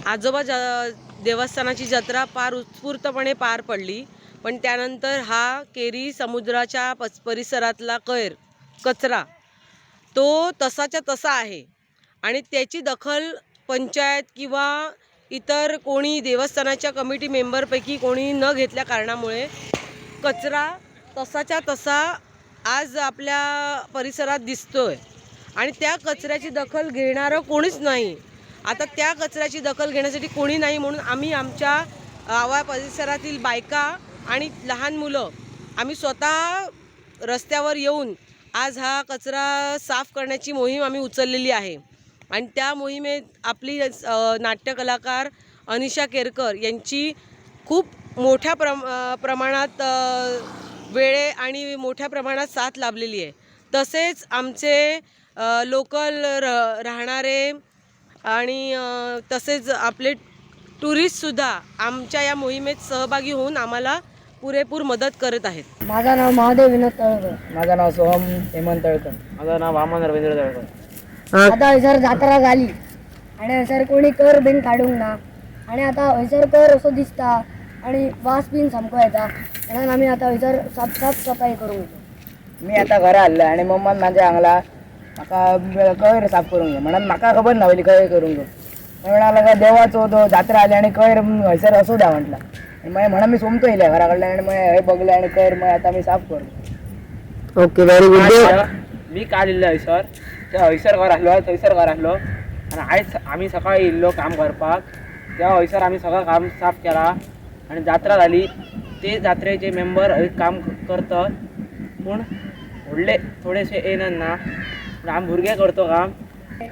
आजोबा देवस्थानाची जत्रा फार उत्स्फूर्तपणे पार पडली, पण त्यानंतर हा केरी समुद्राच्या परिसरातला कचरा तो तसाच्या तसा आहे आणि त्याची दखल पंचायत किंवा इतर कोणी देवस्थानाच्या कमिटी मेंबरपैकी कोणी न घेतल्या कारणामुळे कचरा तसाच्या तसा आज आपल्या परिसरात दिसतोय आणि त्या कचऱ्याची दखल घेणारं कोणीच नाही. आता त्या कचऱ्याची दखल घेण्यासाठी कोणी नाही म्हणून आम्ही आमच्या आवा परिसरातील बायका आणि लहान मुलं आम्ही स्वतः रस्त्यावर येऊन आज हा कचरा साफ करण्याची मोहीम आम्ही उचललेली आहे. आणि त्या मोहिमेत आपली नाट्य कलाकार अनिशा केरकर यांची खूप मोठ्या प्रमाणात वेळे आणि मोठ्या प्रमाणात साथ लाभलेली आहे. तसेच आमचे लोकल राहणारे आणि तसेच आपले टुरिस्टसुद्धा आमच्या या मोहिमेत सहभागी होऊन आम्हाला पुरेपूर मदत करत आहेत. माझं नाव महादेव विनोद तळकर. माझं नाव सोहम हेमंत तळकर. माझं नाव वामन रवींद्र तळकर. आता हयसर जात्रा जाली आणि हयसर कोणी कर बीन काढूंक ना आणि आता हयसर कर असो दिसता आणि वास बीन सामको येता म्हणून आम्ही आता हयसर साफ सफाई करूंक येतो. मी आता घरा आल्लं आणि मम्मान माझ्या हांगला म्हाका कयर साफ करूंक घे म्हणून म्हाका खबर ना वयली कयर करूंक घे म्हणाला का देवाचो तो जात्रा आली आणि कयर हयसर असो द्या म्हटला म्हणून मी सोमतो येयले घरा कडल्यान आणि हे बघले आणि कयर आता मी साफ करतो. Okay, very good. मी काल इल्लो हयसर हयसर घर आसलो आणि आयज आम्ही सकाळी इल्लो काम करपाक तेव्हा हयसर आम्ही सगळं काम साफ केला आणि जात्रा झाली. ते जात्रेचे मेंबर काम करतात पूण व्हडले थोडेसे येणार ना पण आम्ही भुरगे करतो काम.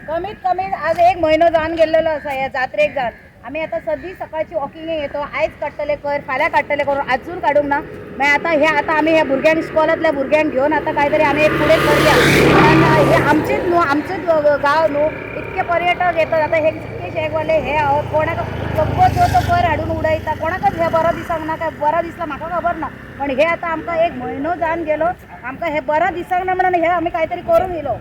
कमीत कमी आज 1 महिनो जावन गेल्लेलो आसा ह्या जात्रेक जावन. आम्ही आता सद्दी सकाळची वॉकिंग येतो. आयज काडटले कर फाल्यां काडटले करून आजून काडूंक ना मागीर आता आम्ही ह्या भुरग्यांक इस्कॉलांतल्या भुरग्यांक घेवन आता काहीतरी आम्ही एक फुडें करूया. कारण हे आमचेच न्हू आमचेच गांव न्हू इतके पर्यटक येतात. आता हे कितके शेगवाले हे कोणाक सगळो तो कर हाडून उडयता कोणाकच हे बरो दिसंक ना काय बरो दिसला म्हाका खबर ना पण हे आता आमकां 1 महिनो जावन गेलो आमकां हे बरो दिसंक ना म्हणून हे आमी काहीतरी करूंक येयलो.